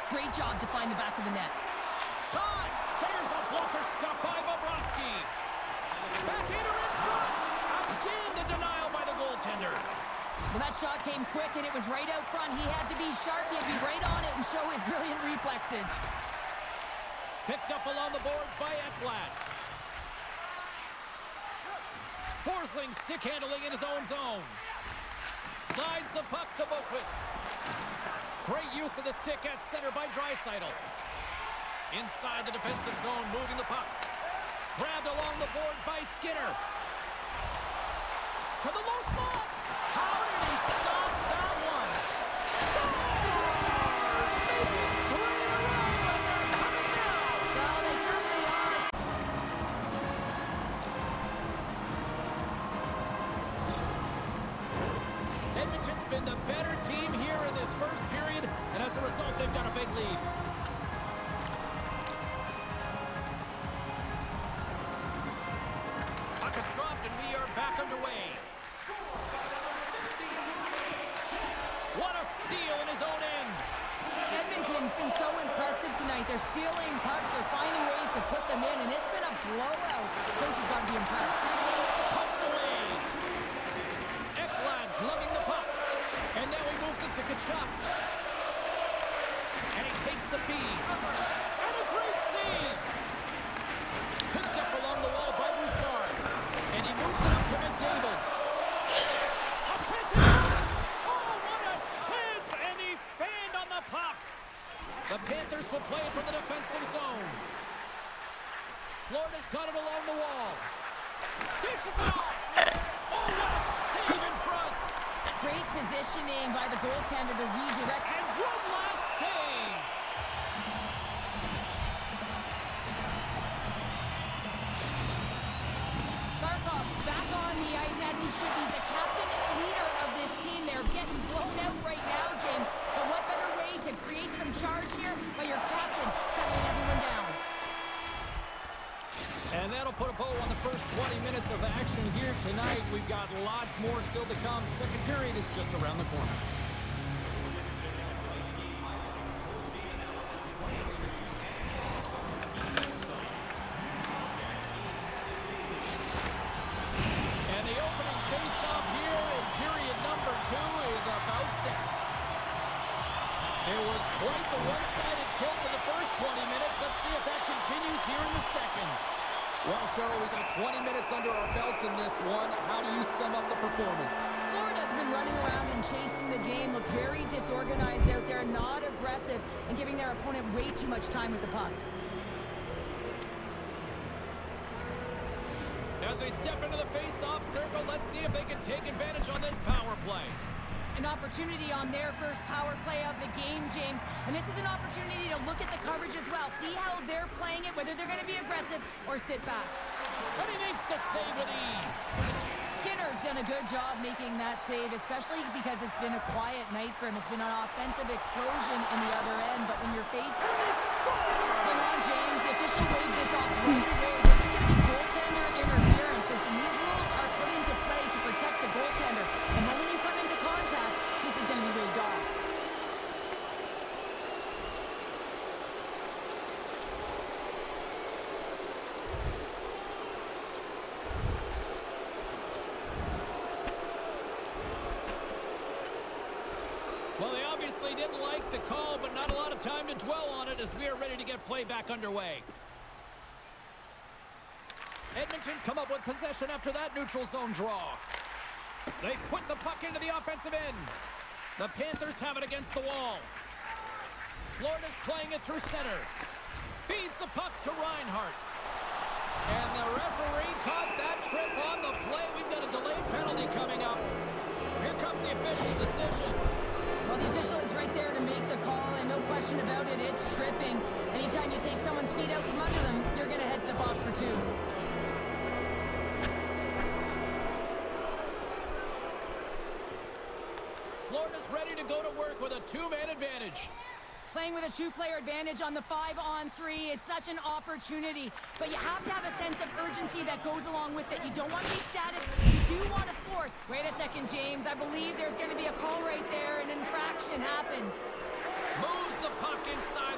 Great job to find the back of the net. Shot! There's a blocker stop by Bobrovsky. Backhander in front. Again, the denial by the goaltender. Well, that shot came quick, and it was right out front. He had to be sharp. He had to be right on it and show his brilliant reflexes. Picked up along the boards by Ekblad. Forsling stick handling in his own zone. Slides the puck to Boqvist. Great use of the stick at center by Draisaitl. Inside the defensive zone, moving the puck. Grabbed along the boards by Skinner. To the low slot. How did he stop that one? Stars! Make it 3 in a row, and they're coming now. Well, they certainly are. Edmonton's been the better team here in this first period, and as a result, they've got a big lead. Puck is dropped, and we are back underway. What a steal in his own end. Edmonton's been so impressive tonight. They're stealing pucks. They're finding ways to put them in, and it's been a blowout. Coach has got to be impressed. Pumped away. Ekblad's lugging the puck. And now he moves it to Tkachuk. And he takes the feed. And a great save. Picked up along the wall by Bouchard. And he moves it up to McDavid. A chance at it. Oh, what a chance. And he fanned on the puck. The Panthers will play it from the defensive zone. Florida's got it along the wall. Dishes it off. Oh, what a save in front. Great positioning by the goaltender to redirect. And one last save. Barkov back on the ice as he should be. He's the captain and leader of this team. They're getting blown out right now, James. But what better way to create some charge here by your captain settling everyone down? And that'll put a bow on the first 20 minutes of action here tonight. We've got lots more still to come. Second period is just around the corner. And the opening face-off here in period number 2 is about set. There was quite the one-sided tilt in the first 20 minutes. Let's see if that continues here in the second. Well, Cheryl, we've got 20 minutes under our belts in this one. How do you sum up the performance? Florida's been running around and chasing the game, look very disorganized out there, not aggressive, and giving their opponent way too much time with the puck. As they step into the face-off circle, let's see if they can take advantage on this power play. An opportunity on their first power play of the game, James. And this is an opportunity to look at the coverage as well. See how they're playing it, whether they're going to be aggressive or sit back. And he makes the save with ease. Skinner's done a good job making that save, especially because it's been a quiet night for him. It's been an offensive explosion in the other end, but when you're faced... Hang on, James. The official waved this off right away. This is going to be goaltender interference. Listen, these rules are put into play to protect the goaltender. And then when you come into contact, this is going to be waved off. Well, they obviously didn't like the call, but not a lot of time to dwell on it as we are ready to get play back underway. Edmonton's come up with possession after that neutral zone draw. They put the puck into the offensive end. The Panthers have it against the wall. Florida's playing it through center. Feeds the puck to Reinhart. And the referee caught that trip on the play. We've got a delayed penalty coming up. Here comes the official's decision. Well, the official is right there to make the call, and no question about it, it's tripping. Anytime you take someone's feet out from under them, you're going to head to the box for 2. Florida's ready to go to work with a 2-man advantage. Playing with a 2-player advantage on the 5-on-3 is such an opportunity, but you have to have a sense of urgency that goes along with it. You don't want to be static. You do want to force. Wait a second, James. I believe there's going to be a call right there. An infraction happens. Moves the puck inside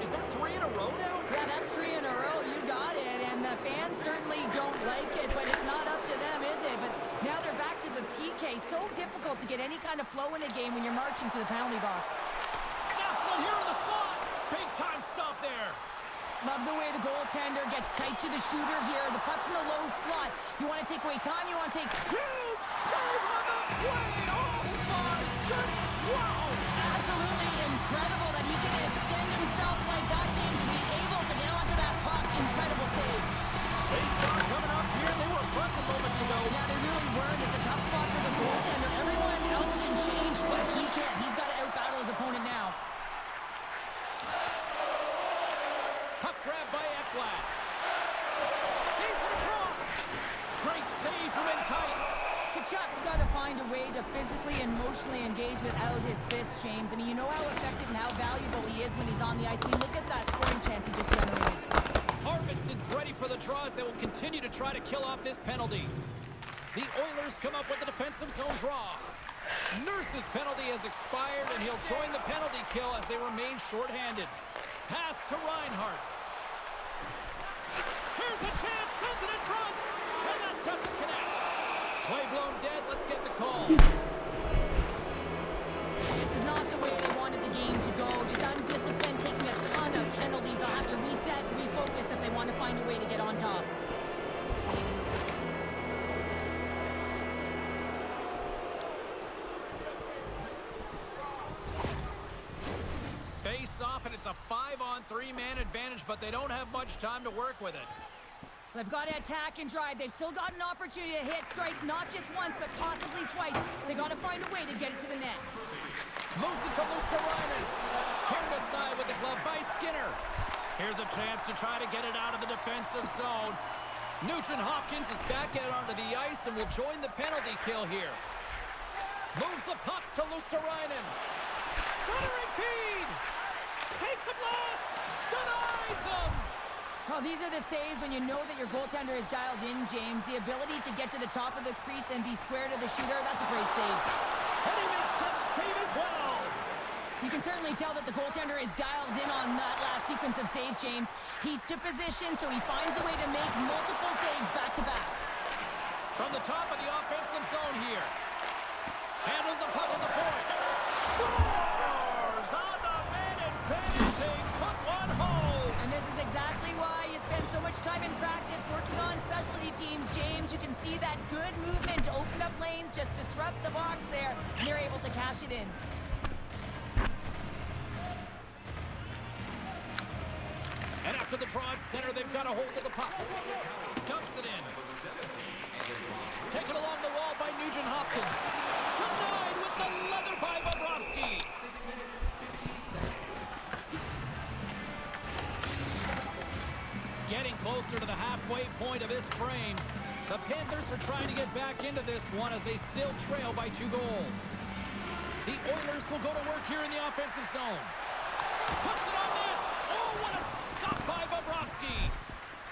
Is that 3 in a row now? Yeah, that's 3 in a row. You got it. And the fans certainly don't like it, but it's not up to them, is it? But now they're back to the PK. So difficult to get any kind of flow in a game when you're marching to the penalty box. Snaps one here in the slot. Big time stop there. Love the way the goaltender gets tight to the shooter here. The puck's in the low slot. You want to take away time. You want to take... Huge save on the play. Oh, my goodness. Wow. Absolutely incredible that he can extend himself like that, James, to be able to get onto that puck. Incredible save. Face-off coming up here. They were buzzing moments ago. Yeah, they really weren't. It's a tough spot for the goaltender. Everyone else can change, but he can't. He's got to out-battle his opponent now. Puck grab by Ekblad. Feeds it across. Great save from in tight. Kachuk's got to find a way to physically and emotionally engage without his fists, James. I mean, you know how effective and how valuable he is when he's on the ice. I mean, look at that scoring chance he just generated. Arvidsson's ready for the draws. They will continue to try to kill off this penalty. The Oilers come up with the defensive zone draw. Nurse's penalty has expired, and he'll join the penalty kill as they remain shorthanded. Pass to Reinhart. Here's a chance, sends it in front, and that doesn't connect. Play blown dead, let's get the call. This is not the way they wanted the game to go. Just undisciplined, taking a ton of penalties. They'll have to reset, refocus if they want to find a way to get on top. Face off, and it's a 5-on-3 man advantage, but they don't have much time to work with it. They've got to attack and drive. They've still got an opportunity to hit strike, not just once, but possibly twice. They got to find a way to get it to the net. Moves it to Luosterainen. Turned aside with the glove by Skinner. Here's a chance to try to get it out of the defensive zone. Nugent Hopkins is back out onto the ice and will join the penalty kill here. Moves the puck to Luosterainen. Centering feed. Takes the blast. Denies him. Oh, these are the saves when you know that your goaltender is dialed in, James. The ability to get to the top of the crease and be square to the shooter, that's a great save. And he makes that save as well. You can certainly tell that the goaltender is dialed in on that last sequence of saves, James. He's to position, so he finds a way to make multiple saves back-to-back. From the top of the offensive zone here. Handles the puck at the point. Scores on the man advantage. They put one home. And this is exactly why you spend so much time in practice working on specialty teams, James. You can see that good movement to open up lanes, just disrupt the box there, and they're able to cash it in. And after the draw at center, they've got a hold of the puck. Dumps it in. Taken along the wall by Nugent Hopkins. Denied with the leather by Bobrovsky. Getting closer to the halfway point of this frame. The Panthers are trying to get back into this one as they still trail by 2 goals. The Oilers will go to work here in the offensive zone. Puts it on net. Oh, what a stop by Bobrovsky.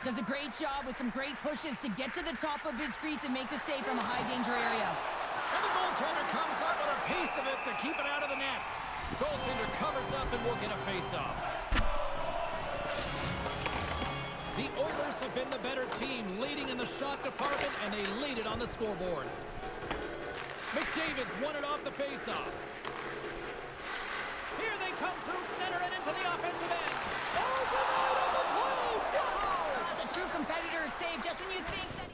Does a great job with some great pushes to get to the top of his crease and make the save from a high-danger area. And the goaltender comes up with a piece of it to keep it out of the net. Goaltender covers up and will get a face-off. The Oilers have been the better team, leading in the shot department, and they lead it on the scoreboard. McDavid's won it off the face-off. Here they come through center and into the offensive end. Oh, denied on the play! Wow! That's a true competitor's save just when you think that...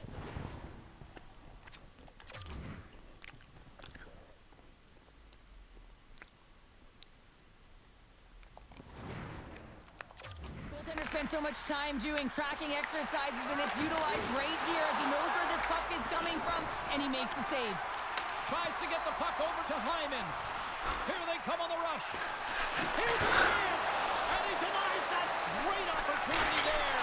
Goaltender spends so much time doing tracking exercises, and it's utilized right here as he knows where this puck is coming from, and he makes the save. Tries to get the puck over to Hyman. Here they come on the rush. Here's a chance, and he denies that great opportunity there.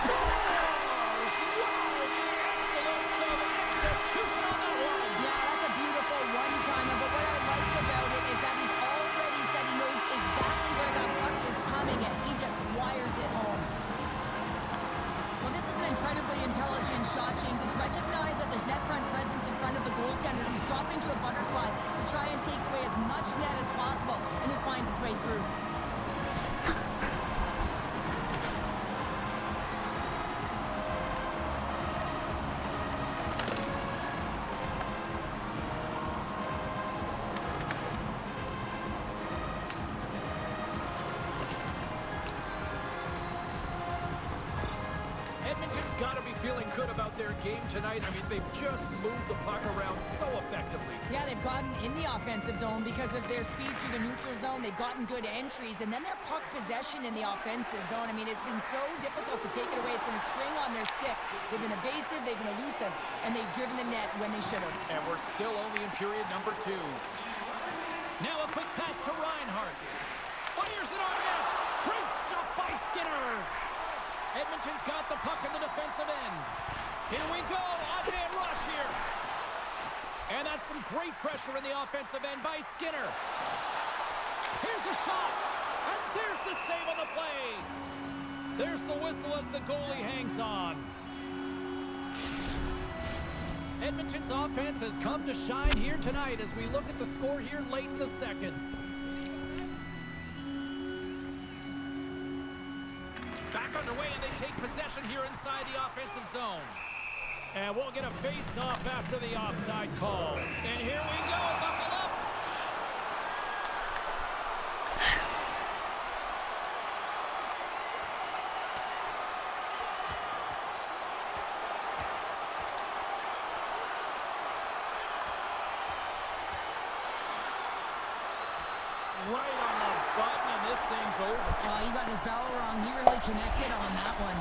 Scores! Wow, the excellence of execution on that one. Yeah, that's a beautiful one-timer, but what I like about it is that he's already said he knows exactly where that puck is coming, and he just wires it home. Well, this is an incredibly intelligent shot, James. It's recognized that there's net front presence in front of the goaltender, who's dropped into a butterfly to try and take away as much net as possible, and he finds his way through. got to be feeling good about their game tonight. I mean, they've just moved the puck around so effectively. Yeah, they've gotten in the offensive zone because of their speed through the neutral zone. They've gotten good entries, and then their puck possession in the offensive zone. I mean, it's been so difficult to take it away. It's been a string on their stick. They've been evasive, they've been elusive, and they've driven the net when they should have. And we're still only in period number 2. Now a quick pass to Reinhart. Fires it on net. Great stop by Skinner. Edmonton's got the puck in the defensive end. Here we go. Odd-man rush here. And that's some great pressure in the offensive end by Skinner. Here's a shot. And there's the save on the play. There's the whistle as the goalie hangs on. Edmonton's offense has come to shine here tonight as we look at the score here late in the second. Back underway, and they take possession here inside the offensive zone. And we'll get a face-off after the offside call. And here we go. Buckle up. Right on the button, and this thing's over. Oh, he got his bell wrong. He really connected on that one.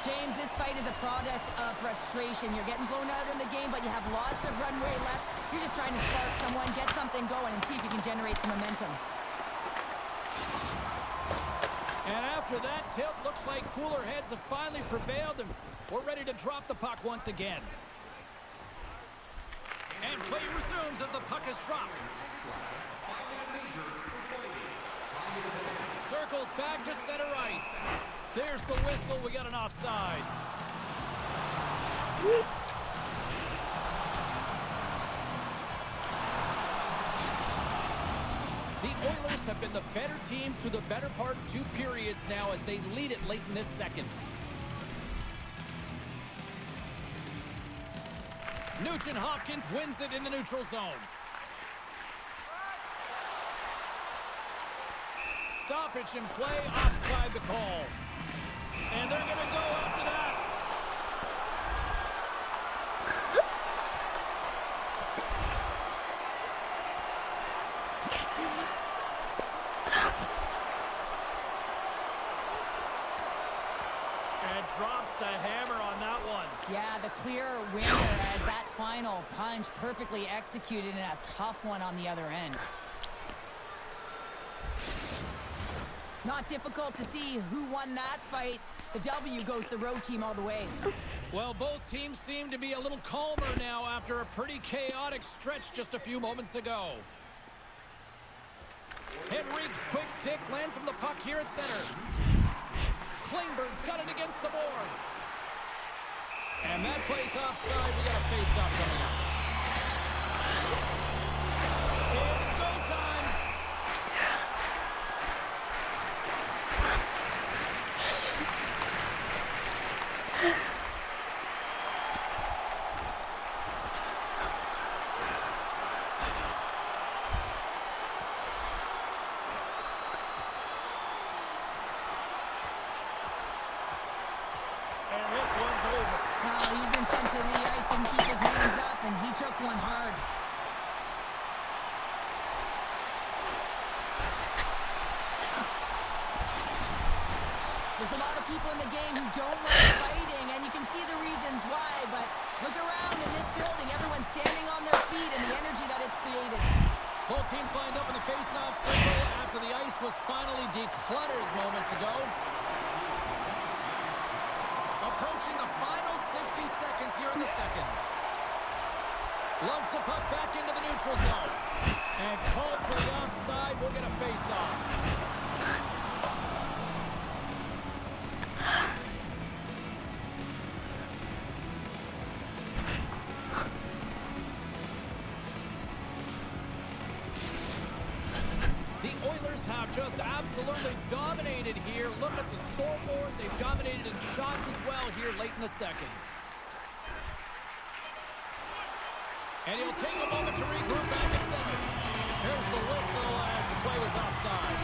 James, this fight is a product of frustration. You're getting blown out in the game, but you have lots of runway left. You're just trying to spark someone, get something going, and see if you can generate some momentum. And after that tilt, looks like cooler heads have finally prevailed, and we're ready to drop the puck once again. And play resumes as the puck is dropped. Circles back to center ice. There's the whistle. We got an offside. The Oilers have been the better team through the better part of 2 periods now as they lead it late in this second. Nugent Hopkins wins it in the neutral zone. Stoppage in play, offside the call. And they're going to go after that. And drops the hammer on that one. Yeah, the clear winner as that final punch perfectly executed and a tough one on the other end. Not difficult to see who won that fight. The W goes the road team all the way. Well, both teams seem to be a little calmer now after a pretty chaotic stretch just a few moments ago. Henrique's quick stick lands from the puck here at center. Klingberg's got it against the boards. And that plays offside. We got a face-off coming up. It's go time. And this one's over. He's been sent to the ice, didn't keep his hands up, and he took one hard. There's a lot of people in the game who don't like fighting, and you can see the reasons why, but look around in this building. Everyone's standing on their feet and the energy that it's created. Both teams lined up in the face-off circle after the ice was finally decluttered moments ago. Approaching the final 60 seconds here in the second. Lugs the puck back into the neutral zone. And called for the offside. We'll get a face-off. The Oilers have just absolutely dominated here. Look at the scoreboard. They've dominated in shots as well here late in the second. And he'll take a moment to regroup back at center. Here's the whistle as the play he was offside.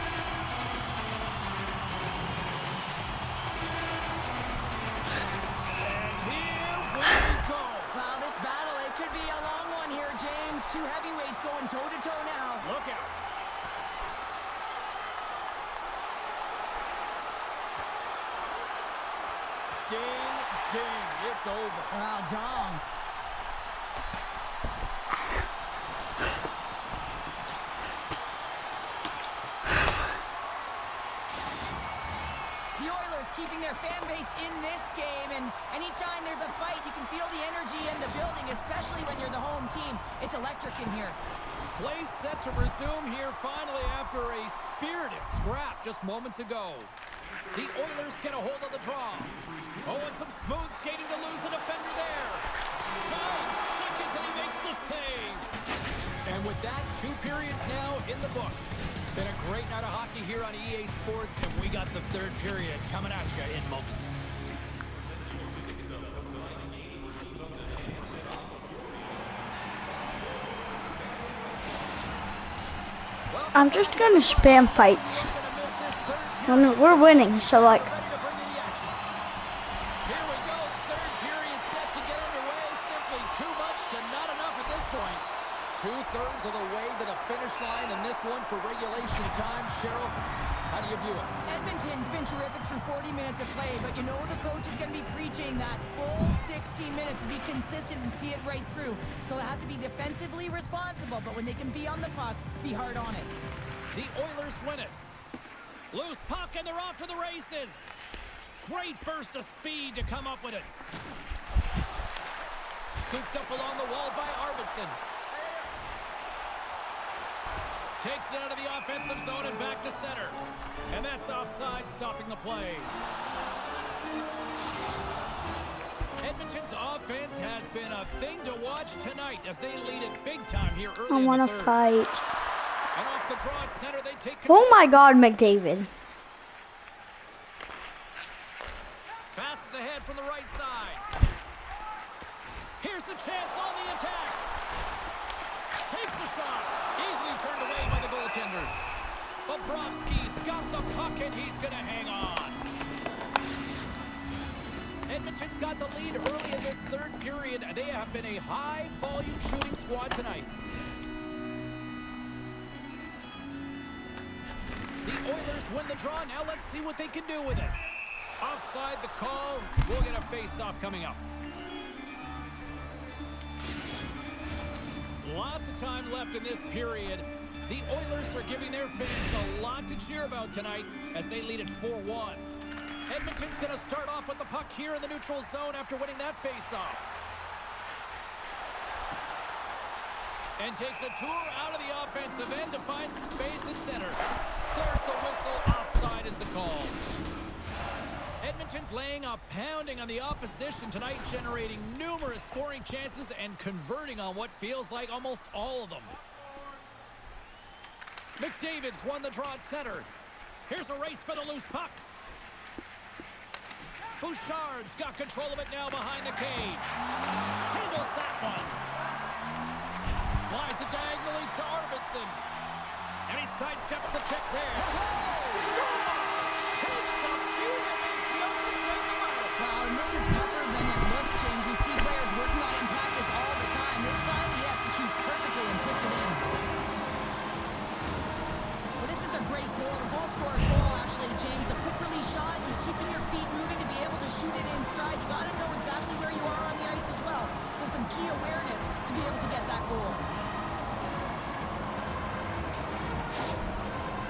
And here we go. Wow, this battle, it could be a long one here, James. Two heavyweights going toe-to-toe now. Look out. Ding, ding. It's over. Wow, Dom. The Oilers keeping their fan base in this game, and anytime there's a fight, you can feel the energy in the building, especially when you're the home team. It's electric in here. Play set to resume here finally after a spirited scrap just moments ago. The Oilers get a hold of the draw. Oh, and some smooth skating to lose a defender there. 9 seconds and he makes the save. And with that, 2 periods now in the books. Been a great night of hockey here on EA Sports, and we got the 3rd period coming at you in moments. I'm just gonna spam fights. Well, no, we're winning, so like. Here we go, 3rd period set to get underway. Simply too much to not enough at this point. 2/3 of the way to the finish line in this one for regulation time. Cheryl, how do you view it? Edmonton's been terrific through 40 minutes of play, but you know the coach is going to be preaching that full 60 minutes to be consistent and see it right through. So they have to be defensively responsible, but when they can be on the puck, be hard on it. The Oilers win it. Loose puck, and they're off to the races. Great burst of speed to come up with it. Scooped up along the wall by Arvidsson. Takes it out of the offensive zone and back to center. And that's offside, stopping the play. Edmonton's offense has been a thing to watch tonight as they lead it big time here early I in want the to 3rd. fight. And off the draw at center, they take control. Oh my God, McDavid. Passes ahead from the right side. Here's a chance on the attack. Takes the shot. Easily turned away by the goaltender. Bobrovsky's got the puck, and he's going to hang on. Edmonton's got the lead early in this 3rd period. They have been a high-volume shooting squad tonight. The Oilers win the draw. Now let's see what they can do with it. Offside the call. We'll get a face-off coming up. Lots of time left in this period. The Oilers are giving their fans a lot to cheer about tonight as they lead at 4-1. Edmonton's going to start off with the puck here in the neutral zone after winning that face-off. And takes a tour out of the offensive end to find some space at center. There's the whistle. Offside is the call. Edmonton's laying a pounding on the opposition tonight, generating numerous scoring chances and converting on what feels like almost all of them. McDavid's won the draw at center. Here's a race for the loose puck. Bouchard's got control of it now behind the cage. Handles that one. Slides it diagonally to Arvidsson. And he sidesteps the check there. Scores! Takes the feed and makes no mistake about it. Well, and this is tougher than it looks, James. We see players working on it in practice all the time. This time he executes perfectly and puts it in. Well, this is a great goal. The goal scorer's goal, actually, James. The quick release shot, you keeping your feet moving to be able to shoot it in stride. You got to know exactly where you are on the ice as well. So some key awareness to be able to get that goal.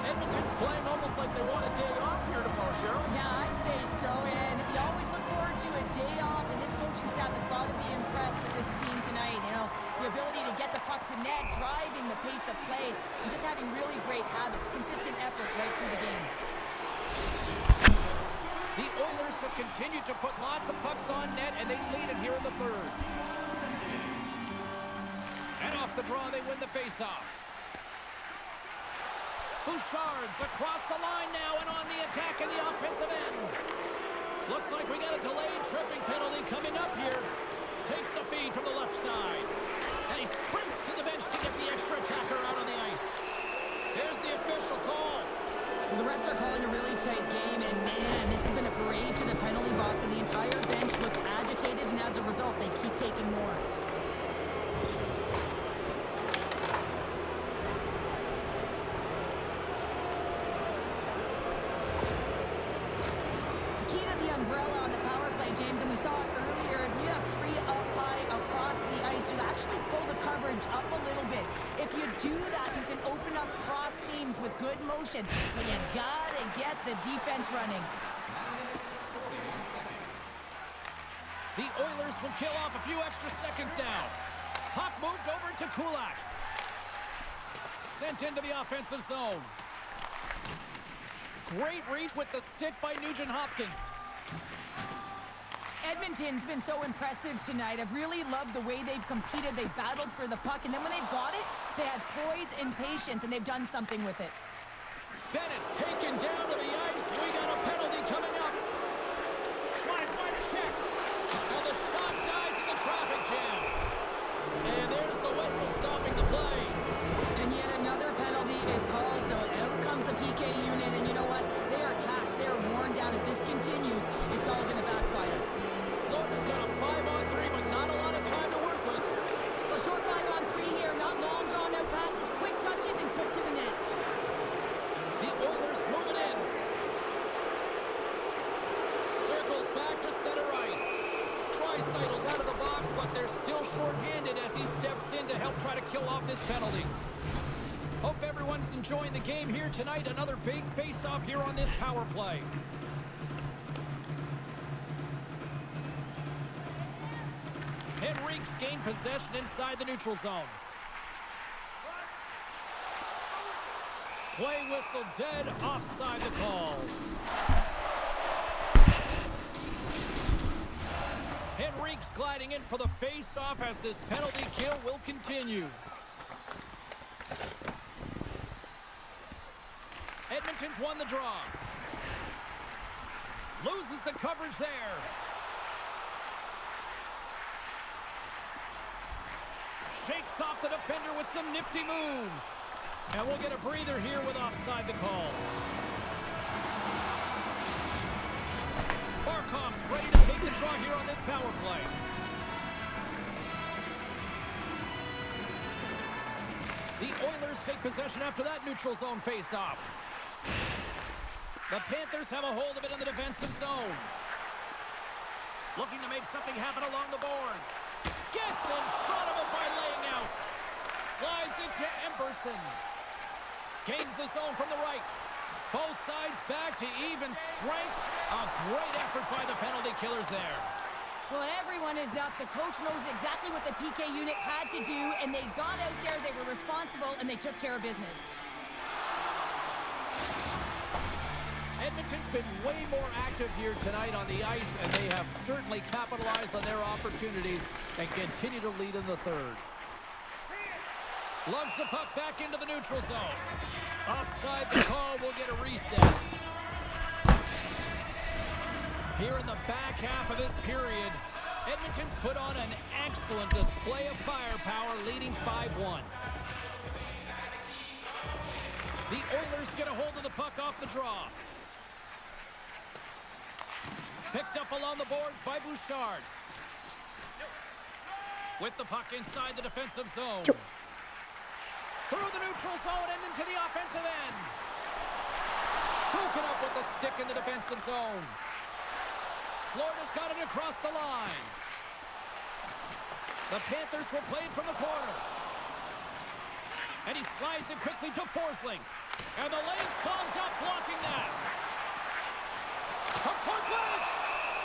Edmonton's playing almost like they want a day off here tomorrow, Cheryl. Yeah, I'd say so, and you always look forward to a day off, and this coaching staff has got to be impressed with this team tonight. You know, the ability to get the puck to net, driving the pace of play, and just having really great habits, consistent effort right through the game. The Oilers have continued to put lots of pucks on net, and they lead it here in the 3rd. And off the draw, they win the faceoff. Bouchard's across the line now and on the attack in the offensive end. Looks like we got a delayed tripping penalty coming up here. Takes the feed from the left side. And he sprints to the bench to get the extra attacker out on the ice. There's the official tight game, and man, this has been a parade to the penalty box, and the entire bench looks agitated, and as a result, they keep taking more. The key to the umbrella on the power play, James, and we saw it earlier, is you have three up high across the ice. You actually pull the coverage up a little bit. If you do that, you can open up cross seams with good motion, but you gotta get the defense running. The Oilers will kill off a few extra seconds now. Puck moved over to Kulak. Sent into the offensive zone. Great reach with the stick by Nugent Hopkins. Edmonton's been so impressive tonight. I've really loved the way they've competed. They've battled for the puck, and then when they've got it, they had poise and patience, and they've done something with it. Bennett's taken down to the ice. We got a penalty coming up. Slides by the check. Now the shot dies in the traffic jam. And there's the whistle stopping the play. And yet another penalty is called, so out comes the PK unit, and you know what? They are taxed. They are worn down. If this continues, it's all going to backfire. Florida's got a 5-on-3, but not a lot of time to work with. A short 5-on-3 here, not long drawn-out passes, quick touches, and quick to the net. The Oilers move it in. Circles back to center ice. Draisaitl's out of the box, but they're still shorthanded as he steps in to help try to kill off this penalty. Hope everyone's enjoying the game here tonight. Another big face-off here on this power play. Henrique's gained possession inside the neutral zone. Play whistle dead, offside the call. Henrique's gliding in for the face-off as this penalty kill will continue. Edmonton's won the draw. Loses the coverage there. Shakes off the defender with some nifty moves. And we'll get a breather here with offside the call. Barkov's ready to take the draw here on this power play. The Oilers take possession after that neutral zone face-off. The Panthers have a hold of it in the defensive zone. Looking to make something happen along the boards. Gets in front of it by laying out. Slides into Emberson. Gains the zone from the right. Both sides back to even strength. A great effort by the penalty killers there. Well, everyone is up. The coach knows exactly what the PK unit had to do, and they got out there, they were responsible, and they took care of business. Edmonton's been way more active here tonight on the ice, and they have certainly capitalized on their opportunities and continue to lead in the third. Lugs the puck back into the neutral zone. Offside the call, will get a reset. Here in the back half of this period, Edmonton's put on an excellent display of firepower, leading 5-1. The Oilers get a hold of the puck off the draw. Picked up along the boards by Bouchard. With the puck inside the defensive zone. Through the neutral zone and into the offensive end. Broken up with the stick in the defensive zone. Florida's got it across the line. The Panthers will play it from the corner. And he slides it quickly to Forsling. And the lane's clogged up, blocking that. From point blank.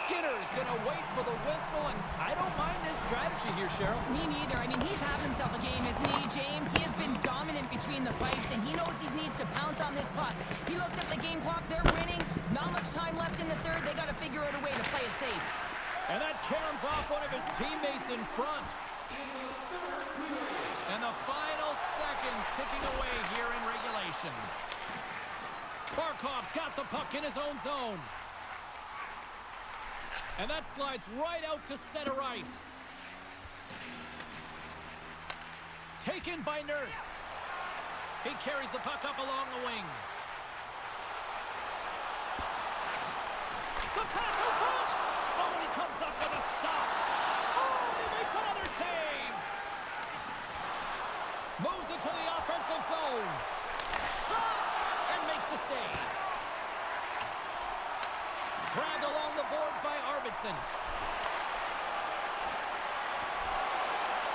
Skinner's going to wait for the whistle, and I don't mind this strategy here, Cheryl. Me neither. I mean, he's having himself a game, isn't he, James? He has been dominant between the pipes, and he knows he needs to pounce on this puck. He looks at the game clock. They're winning. Not much time left in the third. They got to figure out a way to play it safe. And that caroms off one of his teammates in front. And the final seconds ticking away here in regulation. Barkov's got the puck in his own zone. And that slides right out to center ice. Taken by Nurse. He carries the puck up along the wing. the pass in front. Oh, he comes up with a stop. Oh, and he makes another save. Moves it to the offensive zone. Shot and makes the save. Grabbed along the boards by Arvidsson.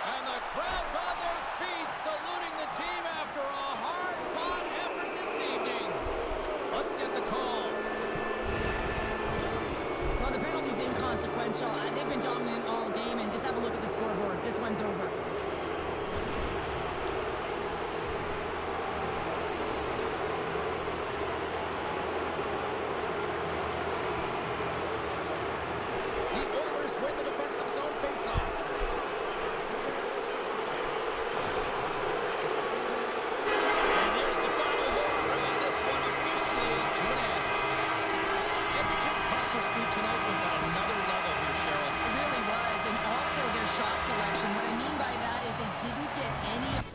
And the crowd's on their feet saluting the team after a hard-fought effort this evening. Let's get the call. Well, the penalty's inconsequential. They've been dominant all game, and just have a look at the scoreboard. This one's over. The Oilers win the defensive zone faceoff. And there's the final horn, bringing this one officially to an end. Edmonton's puck pursuit tonight was at another level here, Cheryl. It really was, and also their shot selection. What I mean by that is they didn't get any...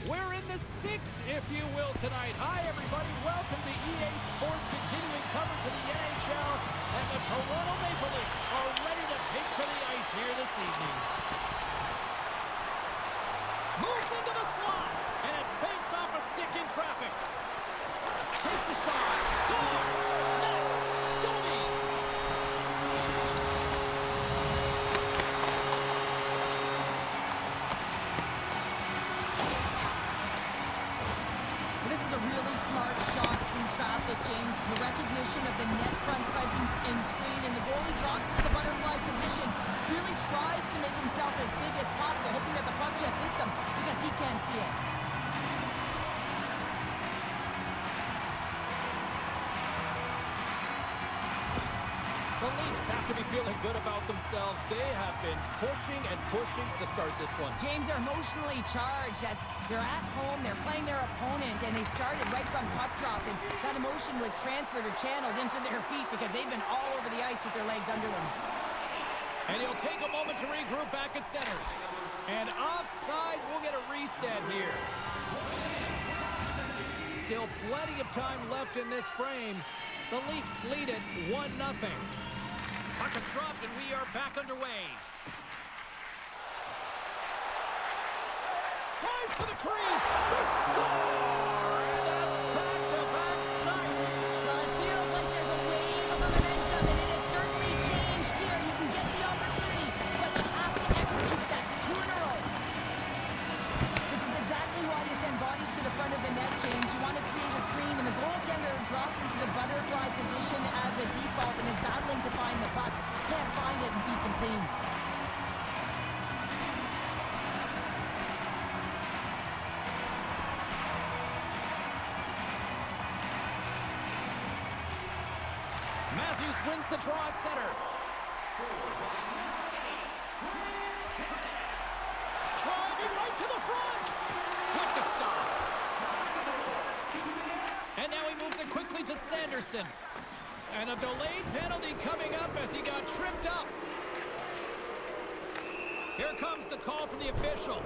We're in the sixth, if you will, tonight. Hi, everybody. Welcome to EA Sports, continuing coverage of the NHL. And the Toronto Maple Leafs are ready to take to the ice here this evening. Moves into the slot, and it banks off a stick in traffic. Takes a shot. Scores. Next, Domi. This is a really smart shot through traffic, James. The recognition of the net front presence and screen, and the goalie drops to the butterfly position. Really tries to make himself as big as possible, hoping that the puck just hits him because he can't see it. The Leafs have to be feeling good about themselves. They have been pushing and pushing to start this one. James, are emotionally charged as they're at home, they're playing their opponent, and they started right from puck drop, and that emotion was transferred or channeled into their feet because they've been all over the ice with their legs under them. And he'll take a moment to regroup back at center. And offside, we'll get a reset here. Still plenty of time left in this frame. The Leafs lead it 1-0. Puck is dropped and we are back underway. Tries for the crease. The score! And that's back-to-back snipes. Well, it feels like there's a wave of momentum, and it has certainly changed here. You can get the opportunity, but you have to execute. That's 2 in a row. This is exactly why you send bodies to the front of the net, James. You want to create a screen, and the goaltender drops into the butterfly position as a default and is battling to find the puck. Can't find it and beats him clean. Matthews wins the draw at center. Driving right to the front with the stop. And now he moves it quickly to Sanderson. And a delayed penalty coming up as he got tripped up. Here comes the call from the official.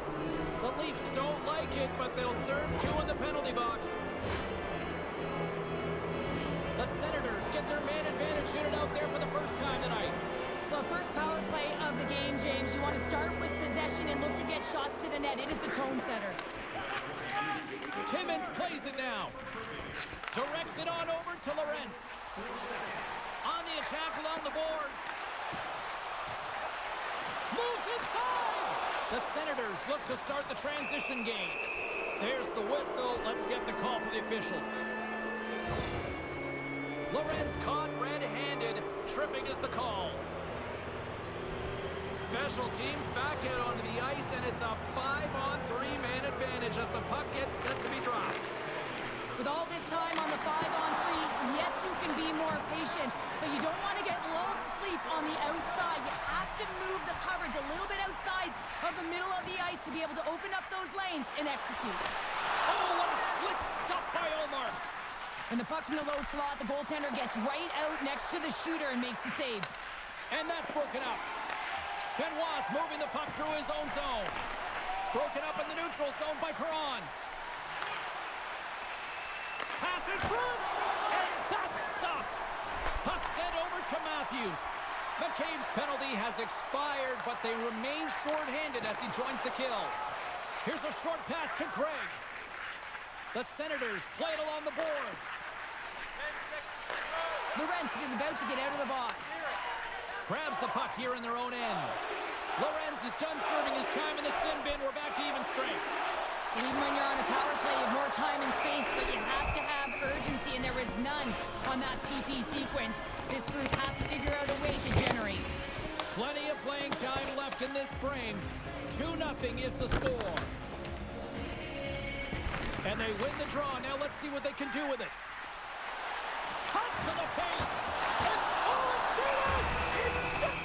The Leafs don't like it, but they'll serve 2 in the penalty box. The Senators get their man advantage unit out there for the first time tonight. Well, first power play of the game, James. You want to start with possession and look to get shots to the net. It is the tone setter. Timmins plays it now. Directs it on over to Lorentz. On the attack along the boards. Moves inside. The Senators look to start the transition game. There's the whistle. Let's get the call from the officials. Lorenz caught red-handed. Tripping is the call. Special teams back out onto the ice, and it's a 5-on-3 man advantage as the puck gets set to be dropped. With all this time on the 5-on-3, yes, you can be more patient, but you don't want to get lulled to sleep on the outside. You have to move the coverage a little bit outside of the middle of the ice to be able to open up those lanes and execute. Oh, what a slick stop by Ullmark. When the puck's in the low slot, the goaltender gets right out next to the shooter and makes the save. And that's broken up. Benoit's moving the puck through his own zone. Broken up in the neutral zone by Perron. Pass in front, and that's stopped. Puck sent over to Matthews. McCabe's penalty has expired, but they remain short-handed as he joins the kill. Here's a short pass to Craig. The Senators play it along the boards. 10 seconds to go. Lorenz is about to get out of the box. Grabs the puck here in their own end. Lorenz is done serving his time in the sin bin. We're back to even strength. Even when you're on a power play, you have more time and space, but you have to have urgency, and there is none on that PP sequence. This group has to figure out a way to generate. Plenty of playing time left in this frame. 2-0 is the score. And they win the draw. Now let's see what they can do with it. Cuts to the paint. And, oh, it's still out. It's still...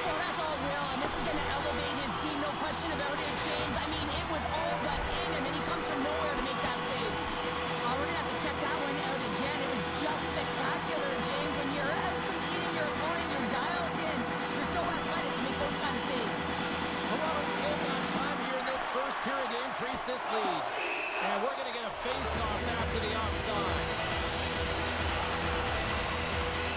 Well, that's all Will, and this is going to elevate his team, no question about it, James. I mean, it was all but in, and then he comes from nowhere to make that save. We're going to have to check that one out again. It was just spectacular, James. When you're out competing your opponent, you're dialed in. You're so athletic to make those kind of saves. Toronto's taking on time here in this first period to increase this lead. And we're going to get a face-off after the offside.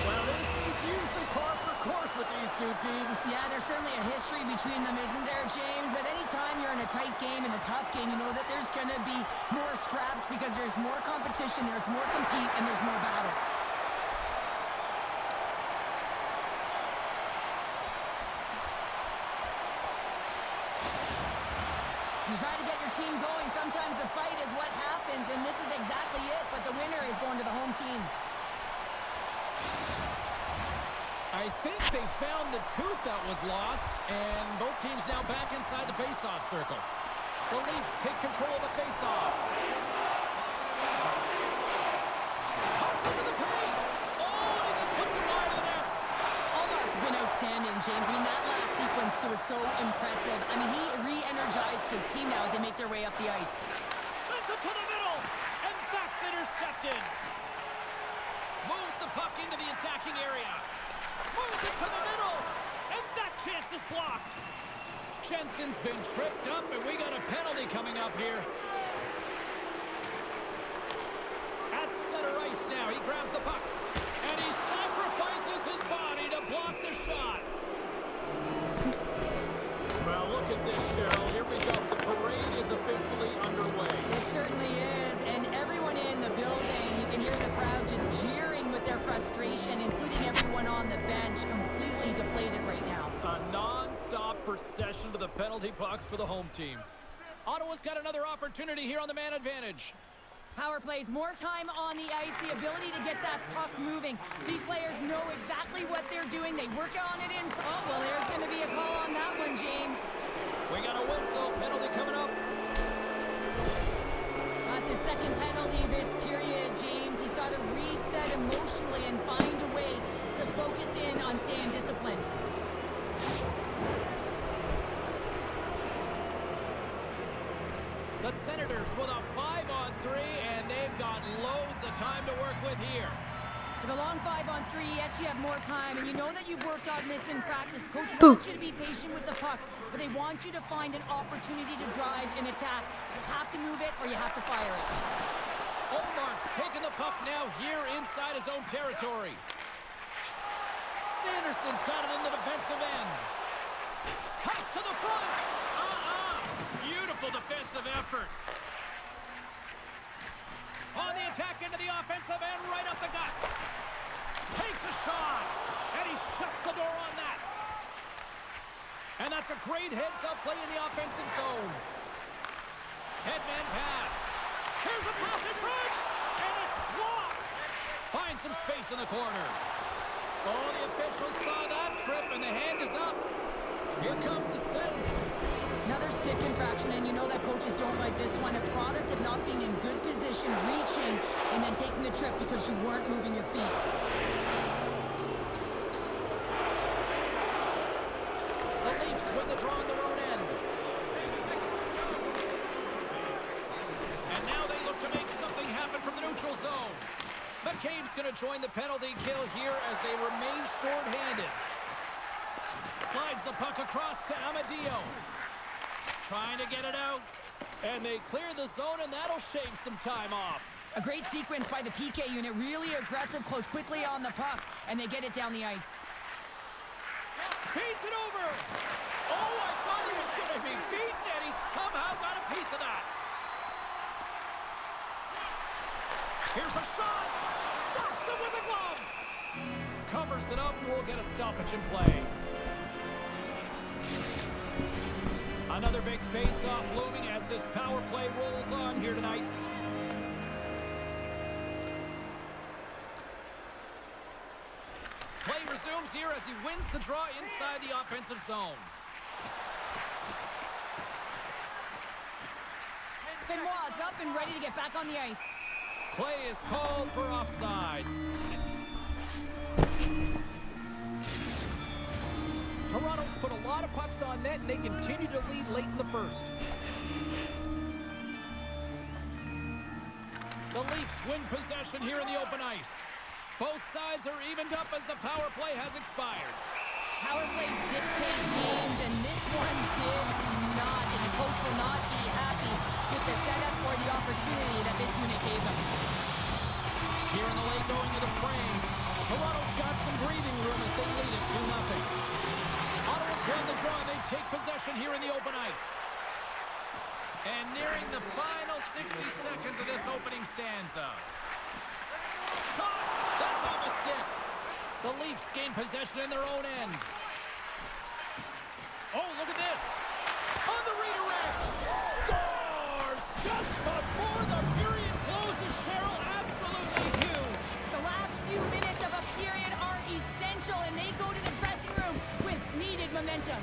Well, this is usually par for course with these two teams. Yeah, there's certainly a history between them, isn't there, James? But anytime you're in a tight game and a tough game, you know that there's going to be more scraps because there's more competition, there's more compete, and there's more battle. You try to get your team going. Sometimes the fight is what happens, and this is exactly it. But the winner is going to the home team. I think they found the tooth that was lost, and both teams now back inside the face-off circle. The Leafs take control of the face-off. Cuts into the paint. Oh, and he just puts it wide of the net. Ullmark's been outstanding, James. I mean, that last sequence was so impressive. I mean, he re-energized his team now as they make their way up the ice. Sends it to the middle, and that's intercepted. Moves the puck into the attacking area. Moves it to the middle, and that chance is blocked. Jensen's been tripped up, and we got a penalty coming up here. At center ice now, he grabs the puck, and he sacrifices his body to block the shot. Well, look at this, Cheryl. Here we go. The parade is officially underway. It certainly is, and everyone in the building, you can hear the crowd just jeering with their frustration, including everyone on the bench, completely deflated right now. A non-stop procession to the penalty box for the home team. Ottawa's got another opportunity here on the man advantage. Power plays, more time on the ice, the ability to get that puck moving. These players know exactly what they're doing. They work on it in... Oh, well, there's going to be a call on that one, James. We got a whistle. Penalty coming up. That's his second penalty this period, James. He's got to reset emotionally and find a way to focus in on staying disciplined. The Senators with a 5-on-3, and they've got loads of time to work with here. With a long 5-on-3, yes, you have more time, and you know that you've worked on this in practice. Coach wants you to be patient with the puck, but they want you to find an opportunity to drive and attack. You have to move it, or you have to fire it. Ullmark's taking the puck now here inside his own territory. Sanderson's got it in the defensive end. Cuts to the front. Beautiful defensive effort. On the attack into the offensive end, right up the gut. Takes a shot, and he shuts the door on that. And that's a great heads-up play in the offensive zone. Headman pass. Here's a pass in front, and it's blocked. Finds some space in the corner. Oh, the officials saw that trip, and the hand is up. Here comes the sentence. Another stick infraction, and you know that coaches don't like this one. A product of not being in good position, reaching, and then taking the trip because you weren't moving your feet. The Leafs win the draw on their own end. And now they look to make something happen from the neutral zone. McCabe's going to join the penalty kill here as they remain short-handed. Slides the puck across to Amadio. Trying to get it out. And they clear the zone, and that'll shave some time off. A great sequence by the PK unit. Really aggressive, close quickly on the puck, and they get it down the ice. Feeds it over. Oh, I thought he was going to be beaten, and he somehow got a piece of that. Here's a shot. Stops him with a glove. Covers it up, and we'll get a stoppage in play. Another big face-off looming as this power play rolls on here tonight. Play resumes here as he wins the draw inside the offensive zone. Benoit's up and ready to get back on the ice. Play is called for offside. Toronto's put a lot of pucks on net, and they continue to lead late in the first. The Leafs win possession here in the open ice. Both sides are evened up as the power play has expired. Power plays dictate games, and this one did not. And the coach will not be happy with the setup or the opportunity that this unit gave them. Here in the late going to the frame, Toronto's got some breathing room as they lead it 2-0. Ottawa's won the draw. They take possession here in the open ice. And nearing the final 60 seconds of this opening stanza. Shot! That's off a stick. The Leafs gain possession in their own end. Oh, look at this. On the redirect. Scores! Just before the period closes, Cheryl. Absolutely huge. The last few minutes of a period are essential, and they go to the dressing room with needed momentum.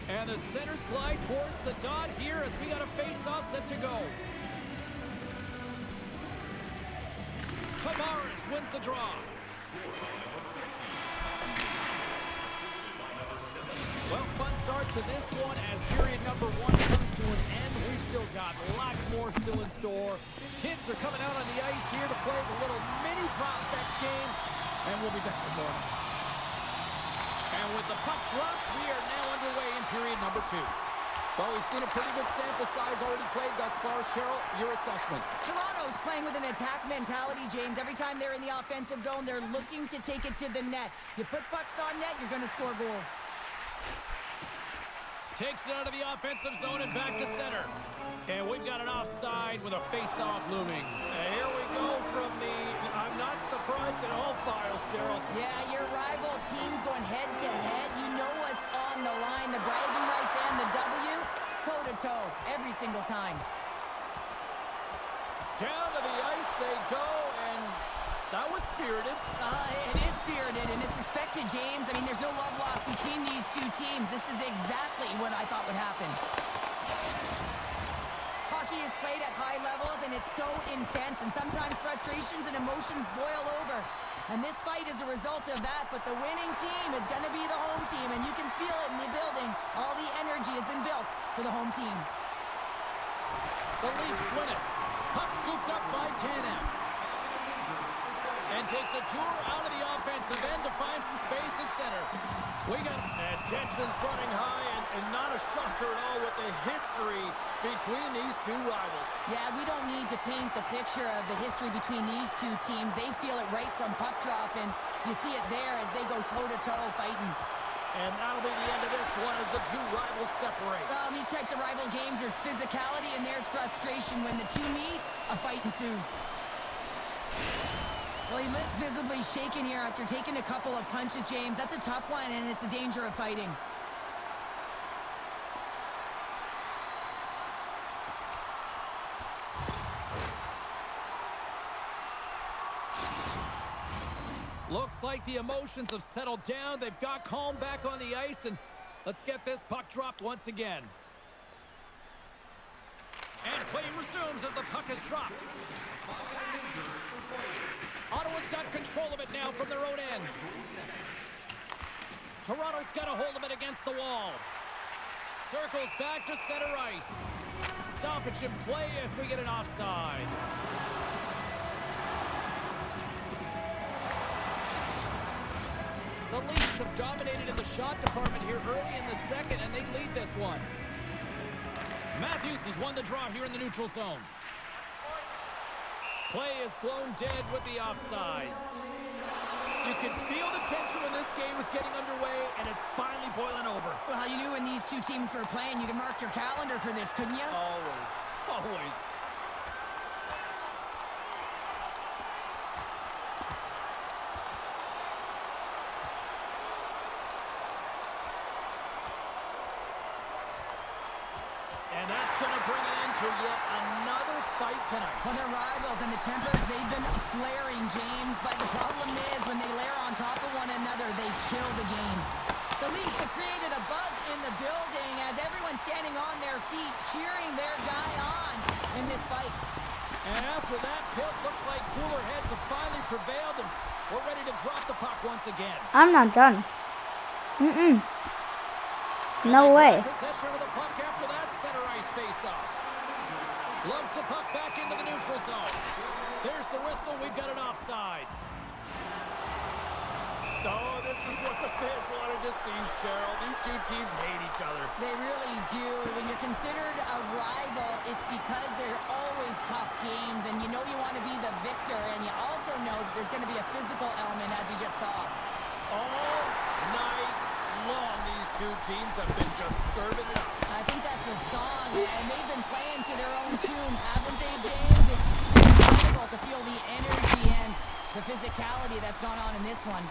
And the centers glide towards the dot here as we got a face-off set to go. Tavares wins the draw. Well, fun start to this one as period number 1 comes to an end. We've still got lots more still in store. Kids are coming out on the ice here to play the little mini prospects game, and we'll be back in the morning. And with the puck dropped, we are now underway in period number 2. Well, we've seen a pretty good sample size already played thus far. Cheryl, your assessment. Toronto's playing with an attack mentality, James. Every time they're in the offensive zone, they're looking to take it to the net. You put pucks on net, you're going to score goals. Takes it out of the offensive zone and back to center. And we've got an offside with a face-off looming. Here we go from the I'm not surprised at all files, Cheryl. Yeah, your rival teams going head-to-head. You know what's on the line. The bragging rights and the W, toe-to-toe, every single time. Down to the ice they go, and that was spirited. It is spirited, and it's expected, James. I mean, there's no love lost between these two teams. This is exactly what I thought would happen. Hockey is played at high levels, and it's so intense, and sometimes frustrations and emotions boil over. And this fight is a result of that, but the winning team is going to be the home team, and you can feel it in the building. All the energy has been built for the home team. The Leafs win it. Puck scooped up by Tanev. And takes a tour out of the offense offensive end to find some space at center. We got and tensions running high, and not a shocker at all with the history between these two rivals. Yeah, we don't need to paint the picture of the history between these two teams. They feel it right from puck drop, and you see it there as they go toe-to-toe fighting. And that'll be the end of this one as the two rivals separate. Well, in these types of rival games, there's physicality and there's frustration. When the two meet, a fight ensues. Well, he looks visibly shaken here after taking a couple of punches, James. That's a tough one, and it's a danger of fighting. Looks like the emotions have settled down. They've got calm back on the ice, and let's get this puck dropped once again. And play resumes as the puck is dropped. Ottawa's got control of it now from their own end. Toronto's got a hold of it against the wall. Circles back to center ice. Stoppage in play as we get an offside. The Leafs have dominated in the shot department here early in the second, and they lead this one. Matthews has won the draw here in the neutral zone. Play is blown dead with the offside. You can feel the tension when this game is getting underway, and it's finally boiling over. Well, you knew when these two teams were playing, you could mark your calendar for this, couldn't you? Always. Always. And that's going to bring an end to yet another fight tonight. Well, they're rivals, and the tempers, they've been flaring, James. But the problem is, when they layer on top of one another, they kill the game. The Leafs have created a buzz in the building as everyone's standing on their feet, cheering their guy on in this fight. And after that tilt, looks like cooler heads have finally prevailed, and we're ready to drop the puck once again. I'm not done. No way. Possession of the puck after that center ice face-off. Lugs the puck back into the neutral zone. There's the whistle. We've got an offside. Oh, this is what the fans wanted to see, Cheryl. These two teams hate each other. They really do. When you're considered a rival, it's because they're always tough games, and you know you want to be the victor, and you also know that there's going to be a physical element, as we just saw. All night long, these two teams have been just serving it up. I think that's a song, and they've been playing to their own tune, haven't they, James? It's incredible to feel the energy and the physicality that's gone on in this one.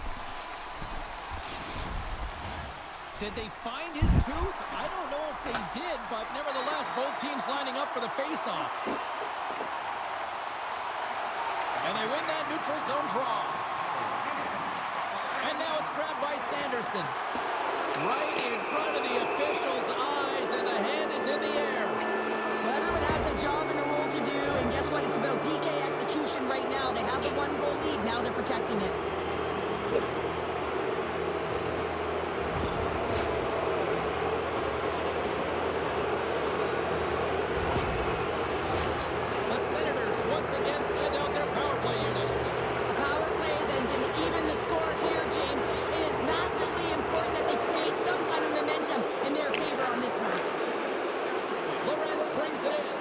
Did they find his tooth? I don't know if they did, but nevertheless, both teams lining up for the face-off. And they win that neutral zone draw. And now it's grabbed by Sanderson. Right in front of the officials' eyes, and the hand is in the air. Well, everyone has a job and a role to do, and guess what? It's about PK execution right now. They have the one-goal lead. Now they're protecting it. The Senators once again send out their power play unit. A power play then can even the score here, James. It is massively important that they create some kind of momentum in their favor on this one. Lorenz brings it in.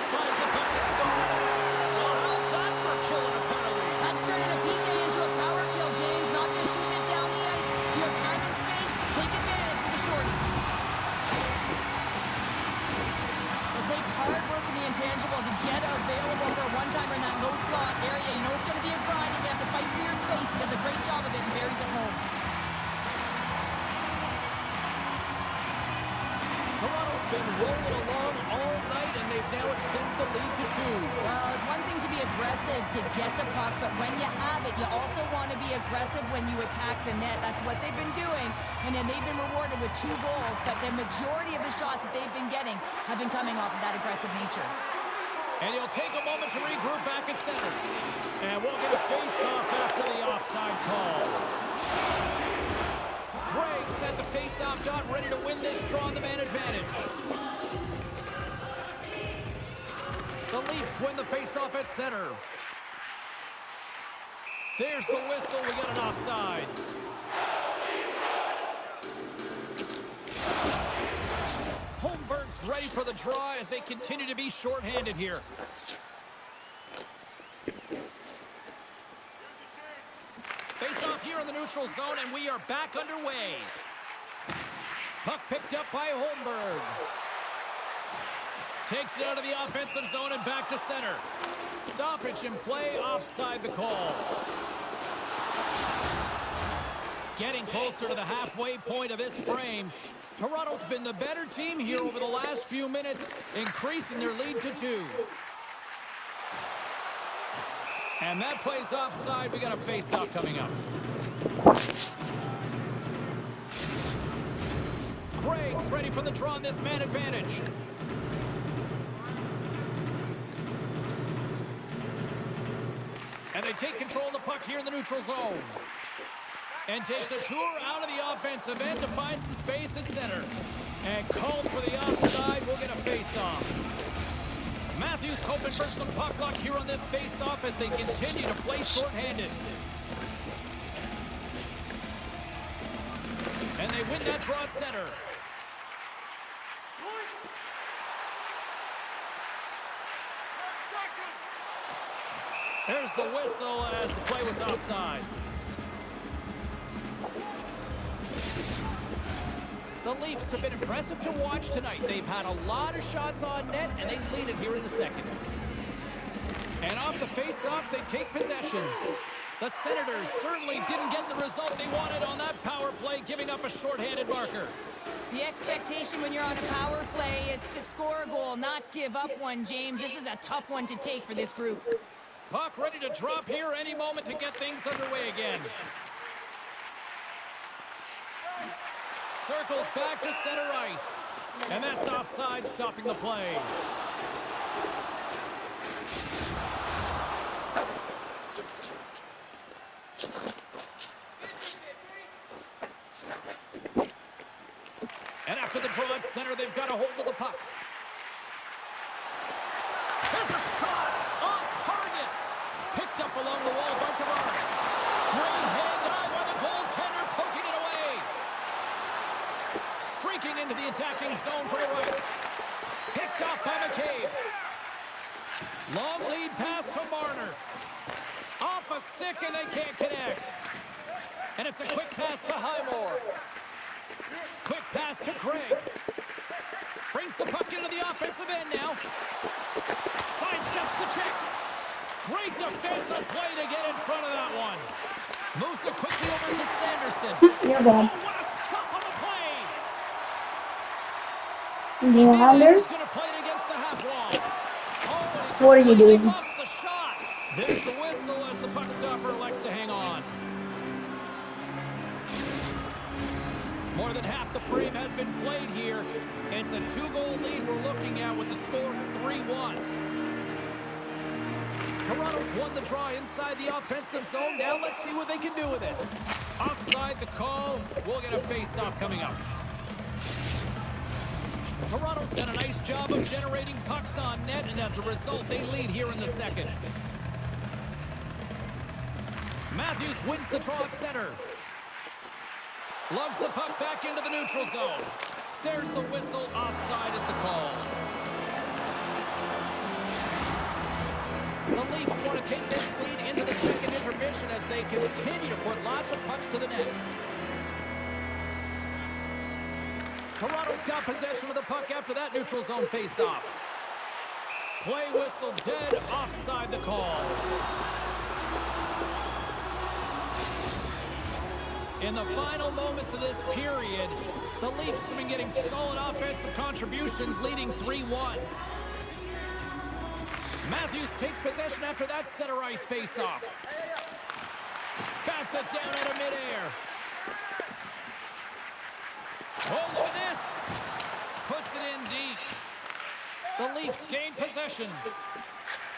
Slides the puck to score. So how's that for killing a penalty? That's turning a PK into a power kill, James. Not just shooting it down the ice. You have time and space. Take advantage with a shorty. It takes hard work in the intangibles to get available for a one-timer in that low slot area. You know it's going to be a grind, and you have to fight for your space. He does a great job of it and buries it home. Toronto's been rolling along all night, and they've now extended the lead to 2. Well, it's one thing to be aggressive to get the puck, but when you have it, you also want to be aggressive when you attack the net. That's what they've been doing, and then they've been rewarded with 2 goals, but the majority of the shots that they've been getting have been coming off of that aggressive nature. And he'll take a moment to regroup back at center. And we'll get a face-off after the offside call. Greg's at the face-off dot, ready to win this draw on the man advantage. The Leafs win the face-off at center. There's the whistle. We got an offside. Holmberg's ready for the draw as they continue to be shorthanded here. Face off here in the neutral zone, and we are back underway. Puck picked up by Holmberg. Takes it out of the offensive zone and back to center. Stoppage in play, offside the call. Getting closer to the halfway point of this frame. Toronto's been the better team here over the last few minutes, increasing their lead to 2. And that plays offside. We got a face-off coming up. Craig's ready for the draw on this man advantage. And they take control of the puck here in the neutral zone. And takes a tour out of the offensive end to find some space at center. And called for the offside. We'll get a face-off. Matthews hoping for some puck luck here on this face-off as they continue to play shorthanded. And they win that draw at center. There's the whistle as the play was offside. The Leafs have been impressive to watch tonight. They've had a lot of shots on net, and they lead it here in the second. And off the face-off, they take possession. The Senators certainly didn't get the result they wanted on that power play, giving up a shorthanded marker. The expectation when you're on a power play is to score a goal, not give up one, James. This is a tough one to take for this group. Puck ready to drop here any moment to get things underway again. Circles back to center ice. And that's offside, stopping the play. And after the draw at center, they've got a hold of the puck. There's a shot off target. Picked up along the wall by Tavares. Great hand eye by the goaltender, poking it away. Streaking into the attacking zone for the right. Picked off by McCabe. Long lead pass to Marner. Off a stick and they can't connect. And it's a quick pass to Highmore. Quick pass to Craig. Brings the puck into the offensive end now. Sidesteps the check. Great defensive play to get in front of that one. Moves it quickly over to Sanderson. You're bad. Oh, what a stop on the play. Nylander? He's going to play it against the half wall. Oh, What are you doing? busts the shot. There's the whistle as the puck stopper elects to hang on. More than half the frame has been played here. It's a 2-goal lead we're looking at with the score 3-1. Toronto's won the draw inside the offensive zone. Now let's see what they can do with it. Offside the call. We'll get a face-off coming up. Toronto's done a nice job of generating pucks on net, and as a result, they lead here in the second. Matthews wins the draw at center. Lugs the puck back into the neutral zone. There's the whistle. Offside is the call. The Leafs want to take this lead into the second intermission as they continue to put lots of pucks to the net. Toronto's got possession of the puck after that neutral zone face-off. Play whistle dead. Offside the call. In the final moments of this period, the Leafs have been getting solid offensive contributions, leading 3-1. Matthews takes possession after that center ice face-off. Bats it down out of midair. Oh, look at this. Puts it in deep. The Leafs gain possession.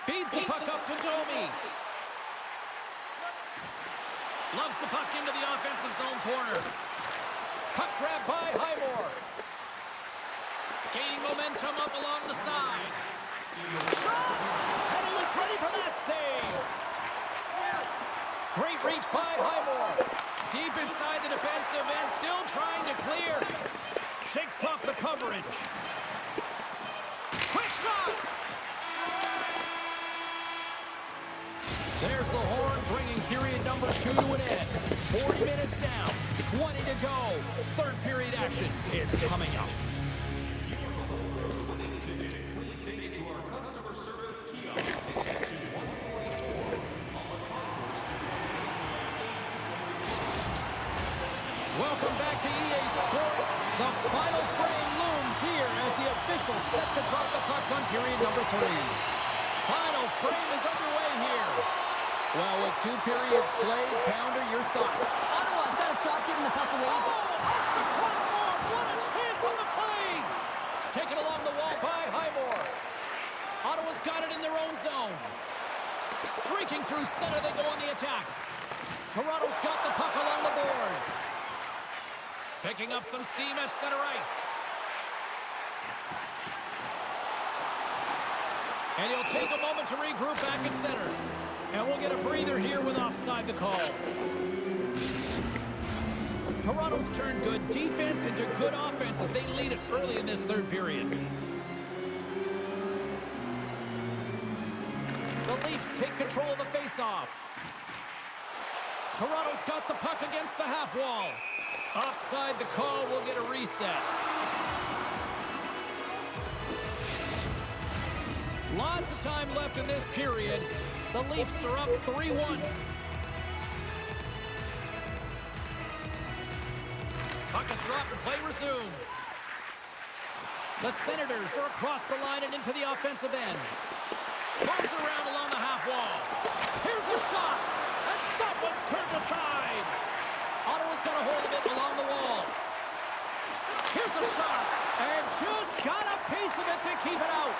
Feeds the puck up to Domi. Lugs the puck into the offensive zone corner. Puck grab by Highmore. Gaining momentum up along the side. And he was ready for that save. Great reach by Highmore. Deep inside the defensive end, still trying to clear. Shakes off the coverage. Quick shot! There's the horn, bringing period number 2 to an end. 40 minutes down, 20 to go. Third period action is coming up. Welcome back to EA Sports. The final frame looms here as the officials set to drop the puck on period number 3. Final frame is underway here. Well, with 2 periods played, Pounder, your thoughts? Ottawa's got to stop giving the puck away. Oh, off the crossbar. What a chance on the play. Taken along the wall by Highmore. Ottawa's got it in their own zone. Streaking through center, they go on the attack. Toronto's got the puck along the boards. Picking up some steam at center ice. And he'll take a moment to regroup back at center. And we'll get a breather here with offside the call. Toronto's turned good defense into good offense as they lead it early in this third period. The Leafs take control of the faceoff. Toronto's got the puck against the half wall. Offside the call, will get a reset. Lots of time left in this period. The Leafs are up 3-1. Puck is dropped and play resumes. The Senators are across the line and into the offensive end. Moves around along the half wall. Here's a shot, and that one's turned aside. Ottawa's got a hold of it along the wall. Here's a shot, and just got a piece of it to keep it out.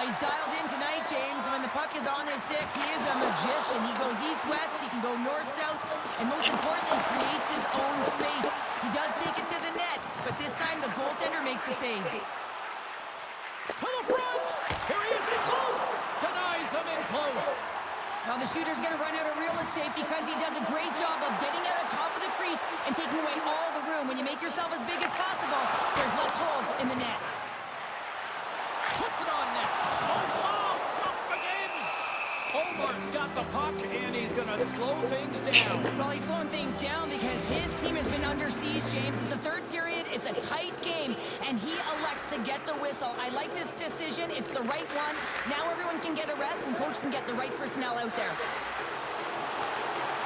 He's dialed in tonight, James. When the puck is on his stick, he is a magician. He goes east-west, he can go north-south, and most importantly, creates his own space. He does take it to the net, but this time the goaltender makes the save. To the front! Here he is in close! Denies him in close. Now the shooter's going to run out of real estate because he does a great job of getting out of top of the crease and taking away all the room. When you make yourself as big as possible, there's less holes in the net. Puts it on net. Oh, stuffs again. Omar's got the puck, and he's going to slow things down. Well, he's slowing things down because his team has been under siege, James. It's the third period. It's a tight game, and he elects to get the whistle. I like this decision. It's the right one. Now everyone can get a rest, and coach can get the right personnel out there.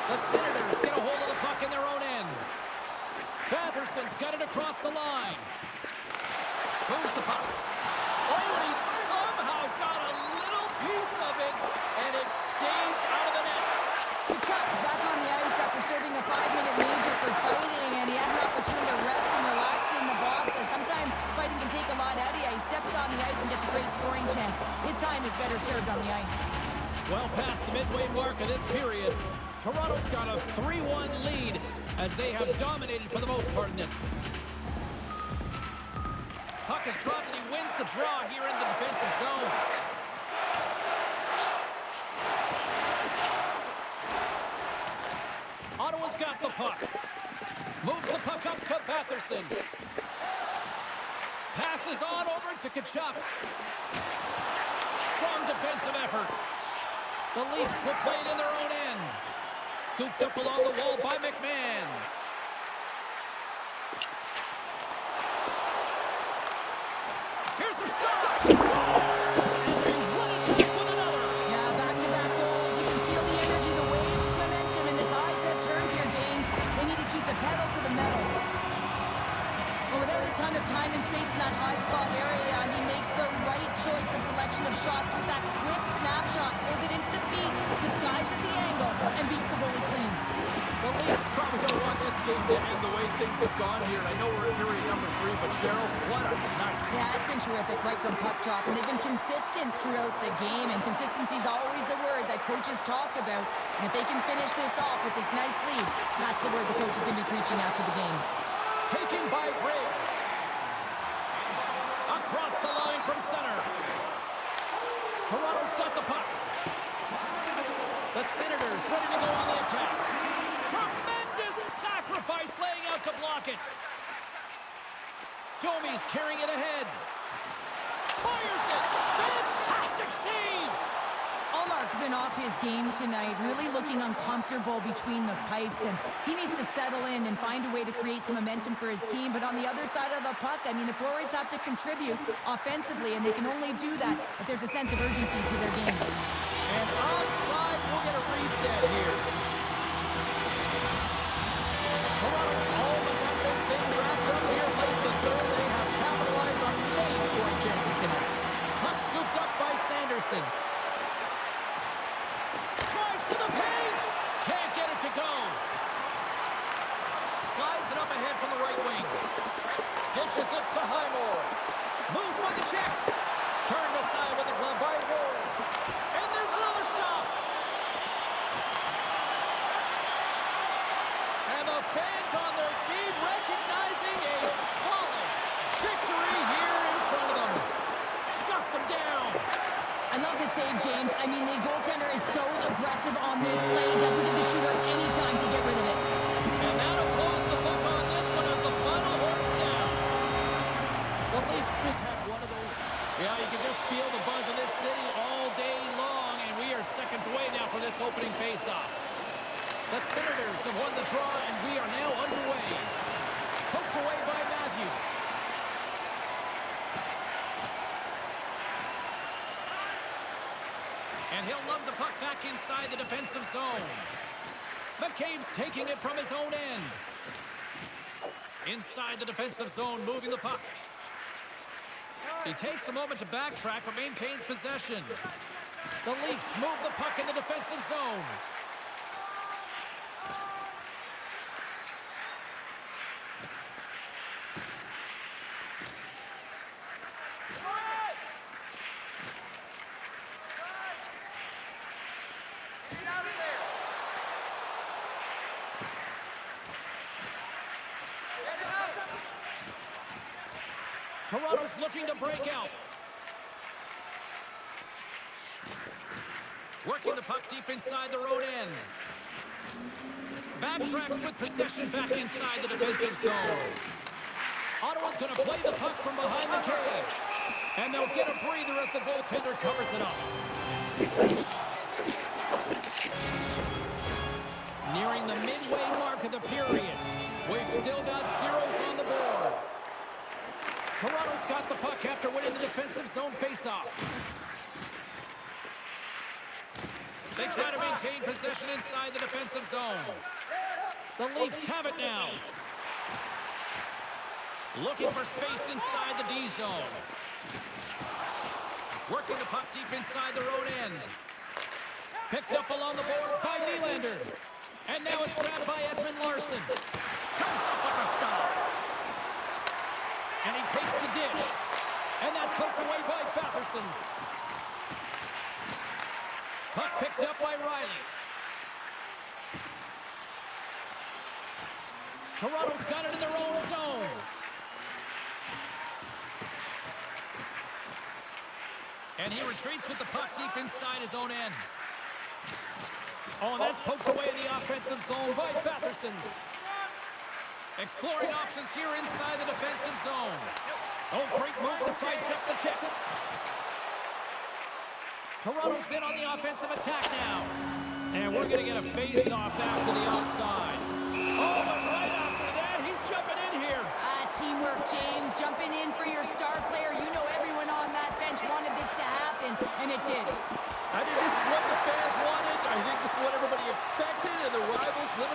The Senators get a hold of the puck in their own end. Batherson's got it across the line. Moves the puck. Oh, and he somehow got a little piece of it, and it stays out of the net. Kachuk's back on the ice after serving a 5-minute major for fighting, and he had an opportunity to rest and relax in the box. And sometimes fighting can take a lot out of you. He steps on the ice and gets a great scoring chance. His time is better served on the ice. Well past the midway mark of this period, Toronto's got a 3-1 lead as they have dominated for the most part in this. Puck is dropped and he wins the draw here in the defensive zone. Ottawa's got the puck. Moves the puck up to Batherson. Passes on over to Kachuk. Strong defensive effort. The Leafs will play it in their own end. Scooped up along the wall by McMahon. Here's a shot! Scores! And they run it back with another. Yeah, back-to-back goals. You can feel the energy, the wave, the momentum, and the tides have turned here, James. They need to keep the pedal to the metal. Well, without a ton of time and space in that high slot area, he makes the right choice of selection of shots with that quick snapshot. Pulls it into the feet, disguises the angle, and beats the goalie clean. The Leafs probably don't want this game to end the way things have gone here. I know we're in period number 3, but Cheryl, what a night. Yeah, it's been terrific right from puck drop, and they've been consistent throughout the game, and consistency is always a word that coaches talk about. And if they can finish this off with this nice lead, that's the word the coach is going to be preaching after the game. Taken by Gray. Across the line from center. Toronto's got the puck. The Senators ready to go on the attack. Tremendous sacrifice laying out to block it. Domi's carrying it ahead. Fires it. Fantastic save. Allmark's been off his game tonight, really looking uncomfortable between the pipes, and he needs to settle in and find a way to create some momentum for his team. But on the other side of the puck, I mean, the forwards have to contribute offensively, and they can only do that if there's a sense of urgency to their game. And offside, we'll get a reset here. Toronto's all but got this thing wrapped up here late in the third. They have capitalized on many scoring chances tonight. Puck scooped up by Sanderson. Drives to the paint. Can't get it to go. Slides it up ahead from the right wing. Dishes it to Highmore. Moves by the check. Turned aside with the glove by Ward. And there's another stop. And the fans on their feet recognizing a solid victory here in front of them. Shuts them down. I love the save, James. I mean, the goaltender is so aggressive on this play. He doesn't give the shooter any time to get rid of it. And that'll close the book on this one as the final horn sounds. The Leafs just had one of those. Yeah, you can just feel the buzz in this city all day long, and we are seconds away now for this opening faceoff. The Senators have won the draw, and we are now underway. Poked away by Matthews. And he'll lug the puck back inside the defensive zone. McCabe's taking it from his own end. Inside the defensive zone, moving the puck. He takes a moment to backtrack, but maintains possession. The Leafs move the puck in the defensive zone. Get it out of there. Get it out. Toronto's looking to break out. Working the puck deep inside their own end. Backtracks with possession back inside the defensive zone. Ottawa's going to play the puck from behind the cage. And they'll get a breather as the goaltender covers it up. Nearing the midway mark of the period. We've still got zeros on the board. Toronto's got the puck after winning the defensive zone faceoff. They try to maintain possession inside the defensive zone. The Leafs have it now. Looking for space inside the D zone. Working the puck deep inside their own end. Picked up along the boards by Nylander. And now it's grabbed by Edmund Larson. Comes up with a stop. And he takes the dish. And that's poked away by Batherson. Puck picked up by Riley. Toronto's got it in their own zone. And he retreats with the puck deep inside his own end. Oh, and that's poked away in the offensive zone by Batherson. Exploring options here inside the defensive zone. Oh, great move to sidestep the check. Toronto's in on the offensive attack now. And we're going to get a face-off out to the offside. Oh, but right after that, he's jumping in here. Teamwork, James. Jumping in for your star player. You know everyone on that bench wanted this to happen, and it did. I think this is what the fans wanted. I think this is what everybody expected, and the rivals